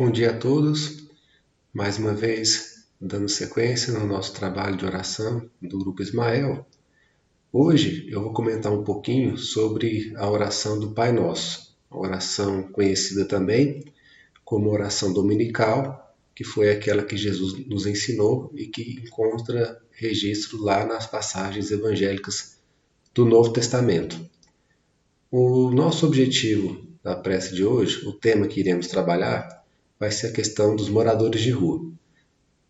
Bom dia a todos, mais uma vez dando sequência no nosso trabalho de oração do Grupo Ismael. Hoje eu vou comentar um pouquinho sobre a oração do Pai Nosso, a oração conhecida também como oração dominical, que foi aquela que Jesus nos ensinou e que encontra registro lá nas passagens evangélicas do Novo Testamento. O nosso objetivo da prece de hoje, o tema que iremos trabalhar, vai ser a questão dos moradores de rua.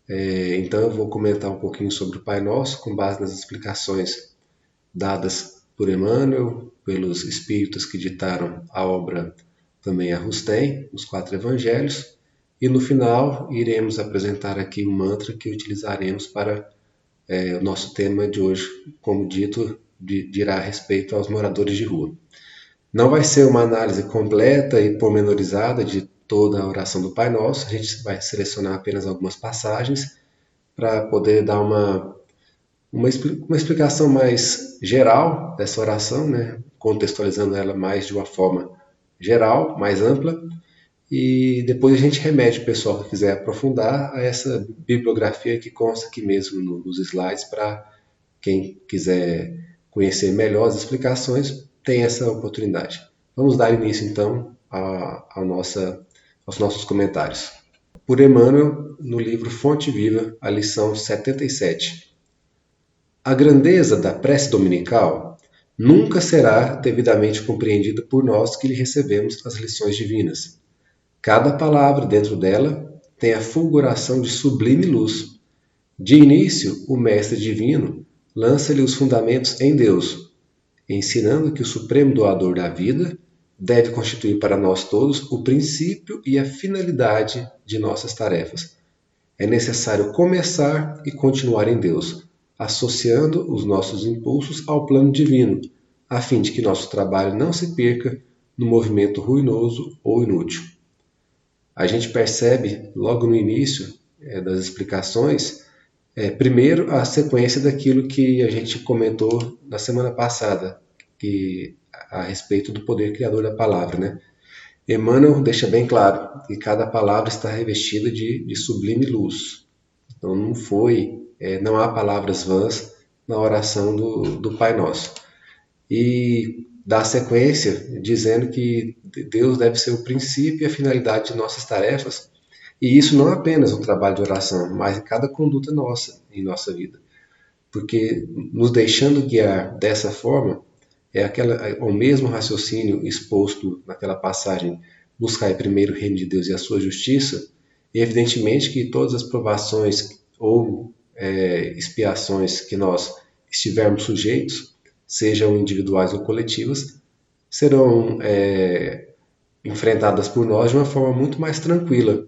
Então eu vou comentar um pouquinho sobre o Pai Nosso, com base nas explicações dadas por Emmanuel, pelos espíritos que ditaram a obra também a Rustem, os 4 evangelhos, e no final iremos apresentar aqui um mantra que utilizaremos para o nosso tema de hoje, como dito, dirá respeito aos moradores de rua. Não vai ser uma análise completa e pormenorizada de toda a oração do Pai Nosso, a gente vai selecionar apenas algumas passagens para poder dar uma explicação mais geral dessa oração, né? Contextualizando ela mais de uma forma geral, mais ampla, e depois a gente remete o pessoal que quiser aprofundar a essa bibliografia que consta aqui mesmo nos slides, para quem quiser conhecer melhor as explicações, tem essa oportunidade. Vamos dar início então aos nossos comentários. Por Emmanuel, no livro Fonte Viva, a lição 77. A grandeza da prece dominical nunca será devidamente compreendida por nós que lhe recebemos as lições divinas. Cada palavra dentro dela tem a fulguração de sublime luz. De início, o Mestre Divino lança-lhe os fundamentos em Deus, ensinando que o Supremo Doador da vida deve constituir para nós todos o princípio e a finalidade de nossas tarefas. É necessário começar e continuar em Deus, associando os nossos impulsos ao plano divino, a fim de que nosso trabalho não se perca no movimento ruinoso ou inútil. A gente percebe logo no início das explicações, primeiro a sequência daquilo que a gente comentou na semana passada, a respeito do poder criador da palavra, né? Emmanuel deixa bem claro que cada palavra está revestida de sublime luz. Então não há palavras vãs na oração do Pai Nosso. E dá sequência dizendo que Deus deve ser o princípio e a finalidade de nossas tarefas, e isso não é apenas um trabalho de oração, mas em cada conduta nossa, em nossa vida. Porque nos deixando guiar dessa forma, o mesmo raciocínio exposto naquela passagem, buscar primeiro o reino de Deus e a sua justiça, e evidentemente que todas as provações ou expiações que nós estivermos sujeitos, sejam individuais ou coletivas, serão enfrentadas por nós de uma forma muito mais tranquila,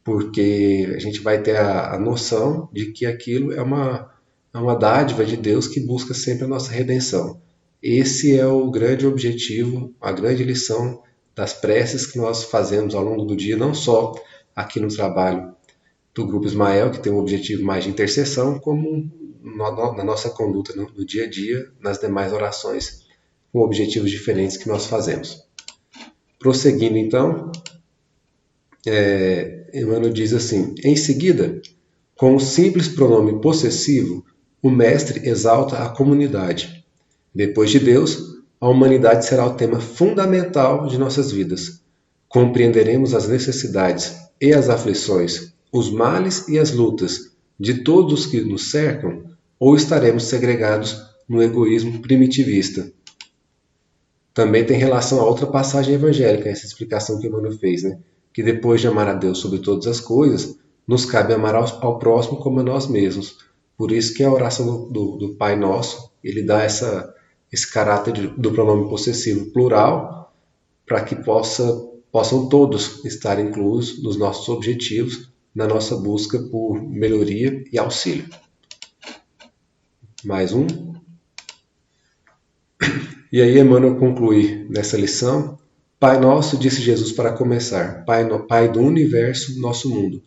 porque a gente vai ter a noção de que aquilo é uma dádiva de Deus que busca sempre a nossa redenção. Esse é o grande objetivo, a grande lição das preces que nós fazemos ao longo do dia, não só aqui no trabalho do Grupo Ismael, que tem um objetivo mais de intercessão, como na nossa conduta no dia a dia, nas demais orações, com objetivos diferentes que nós fazemos. Prosseguindo então, Emmanuel diz assim: em seguida, com o simples pronome possessivo, o mestre exalta a comunidade. Depois de Deus, a humanidade será o tema fundamental de nossas vidas. Compreenderemos as necessidades e as aflições, os males e as lutas de todos os que nos cercam, ou estaremos segregados no egoísmo primitivista. Também tem relação a outra passagem evangélica, essa explicação que Emmanuel fez, né? Que depois de amar a Deus sobre todas as coisas, nos cabe amar ao próximo como a nós mesmos. Por isso que a oração do Pai Nosso, ele dá esse caráter do pronome possessivo plural, para que possam todos estar inclusos nos nossos objetivos, na nossa busca por melhoria e auxílio. Mais um. E aí Emmanuel conclui nessa lição: Pai nosso, disse Jesus para começar, Pai do universo, nosso mundo.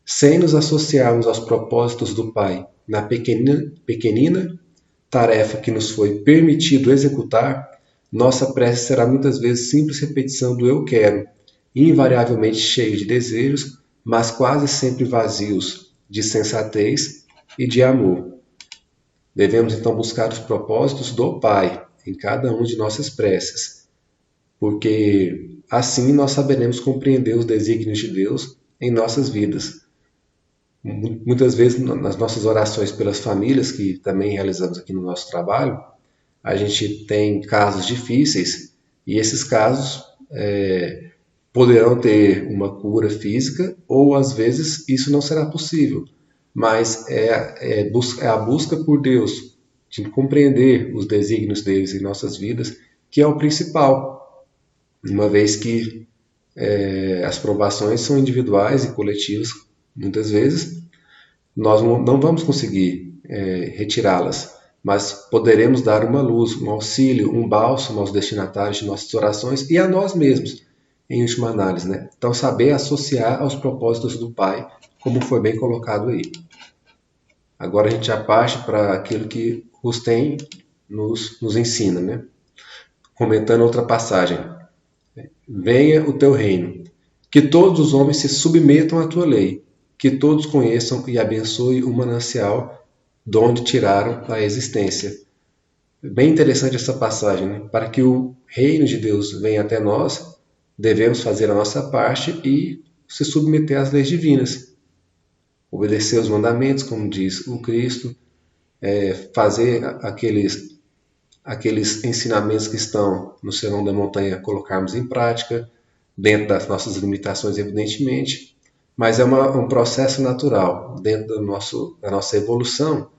Sem nos associarmos aos propósitos do Pai na pequenina tarefa que nos foi permitido executar, nossa prece será muitas vezes simples repetição do eu quero, invariavelmente cheios de desejos, mas quase sempre vazios de sensatez e de amor. Devemos então buscar os propósitos do Pai em cada uma de nossas preces, porque assim nós saberemos compreender os desígnios de Deus em nossas vidas. Muitas vezes, nas nossas orações pelas famílias, que também realizamos aqui no nosso trabalho, a gente tem casos difíceis e esses casos poderão ter uma cura física ou às vezes isso não será possível. Mas é a busca por Deus, de compreender os desígnios deles em nossas vidas, que é o principal, uma vez que as provações são individuais e coletivas, muitas vezes, nós não vamos conseguir retirá-las, mas poderemos dar uma luz, um auxílio, um bálsamo aos destinatários de nossas orações e a nós mesmos, em última análise, né? Então, saber associar aos propósitos do Pai, como foi bem colocado aí. Agora a gente já parte para aquilo que Rustem nos ensina, né? Comentando outra passagem. Venha o teu reino, que todos os homens se submetam à tua lei, que todos conheçam e abençoem o manancial de onde tiraram a existência. Bem interessante essa passagem, né? Para que o reino de Deus venha até nós, devemos fazer a nossa parte e se submeter às leis divinas. Obedecer os mandamentos, como diz o Cristo, fazer aqueles ensinamentos que estão no Sermão da Montanha, colocarmos em prática, dentro das nossas limitações, evidentemente, mas é um processo natural, dentro da nossa evolução.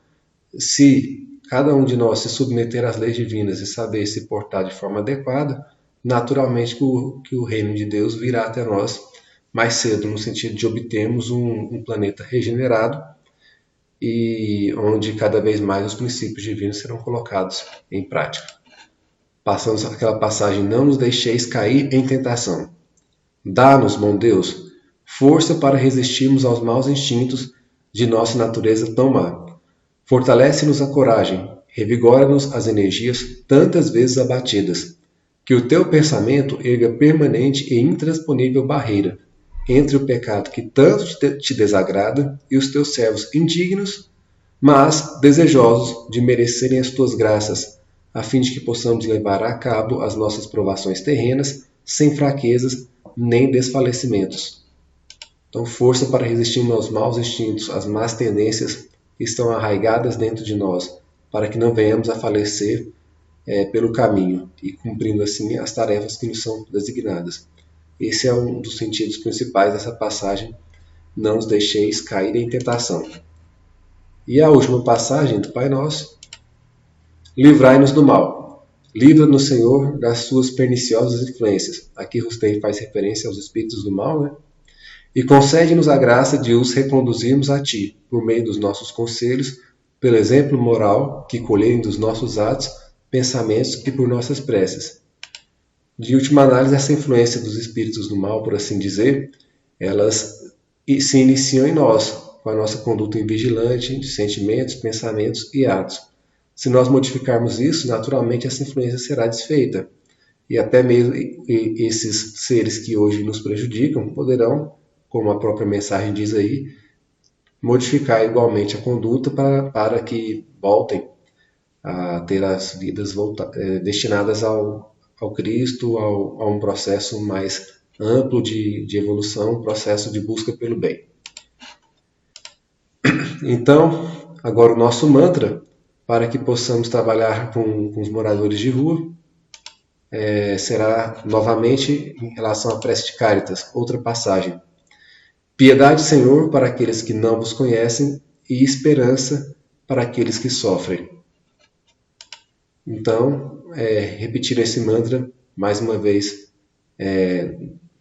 Se cada um de nós se submeter às leis divinas e saber se portar de forma adequada, naturalmente que o reino de Deus virá até nós mais cedo, no sentido de obtermos um planeta regenerado e onde cada vez mais os princípios divinos serão colocados em prática. Passamos aquela passagem: não nos deixeis cair em tentação. Dá-nos, bom Deus, força para resistirmos aos maus instintos de nossa natureza tão má. Fortalece-nos a coragem, revigora-nos as energias tantas vezes abatidas. Que o teu pensamento erga permanente e intransponível barreira entre o pecado que tanto te desagrada e os teus servos indignos, mas desejosos de merecerem as tuas graças, a fim de que possamos levar a cabo as nossas provações terrenas sem fraquezas nem desfalecimentos. Então, força para resistirmos aos maus instintos, às más tendências que estão arraigadas dentro de nós, para que não venhamos a falecer pelo caminho e cumprindo assim as tarefas que nos são designadas. Esse é um dos sentidos principais dessa passagem: não os deixeis cair em tentação. E a última passagem do Pai Nosso: livrai-nos do mal. Livra-nos, Senhor, das suas perniciosas influências. Aqui Rustem faz referência aos espíritos do mal, né? E concede-nos a graça de os reconduzirmos a Ti, por meio dos nossos conselhos, pelo exemplo moral que colherem dos nossos atos, pensamentos e por nossas preces. De última análise, essa influência dos espíritos do mal, por assim dizer, elas se iniciam em nós, com a nossa conduta invigilante de sentimentos, pensamentos e atos. Se nós modificarmos isso, naturalmente essa influência será desfeita. E até mesmo esses seres que hoje nos prejudicam poderão, como a própria mensagem diz aí, modificar igualmente a conduta para que voltem a ter as vidas destinadas ao Cristo, a um processo mais amplo de evolução, um processo de busca pelo bem. Então, agora o nosso mantra, para que possamos trabalhar com os moradores de rua, será novamente em relação à prece de Caritas, outra passagem. Piedade, Senhor, para aqueles que não vos conhecem e esperança para aqueles que sofrem. Então, repetir esse mantra mais uma vez,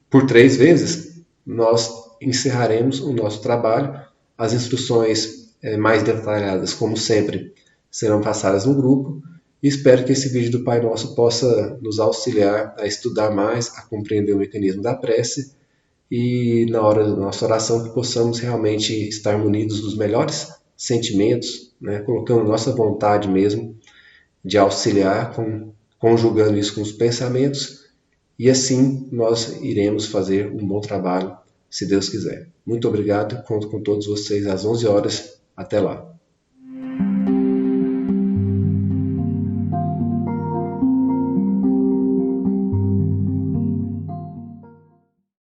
por 3 vezes, nós encerraremos o nosso trabalho. As instruções mais detalhadas, como sempre, serão passadas no grupo. E espero que esse vídeo do Pai Nosso possa nos auxiliar a estudar mais, a compreender o mecanismo da prece e na hora da nossa oração que possamos realmente estar munidos dos melhores sentimentos, né, colocando nossa vontade mesmo de auxiliar, conjugando isso com os pensamentos e assim nós iremos fazer um bom trabalho, se Deus quiser. Muito obrigado, conto com todos vocês às 11 horas. Até lá.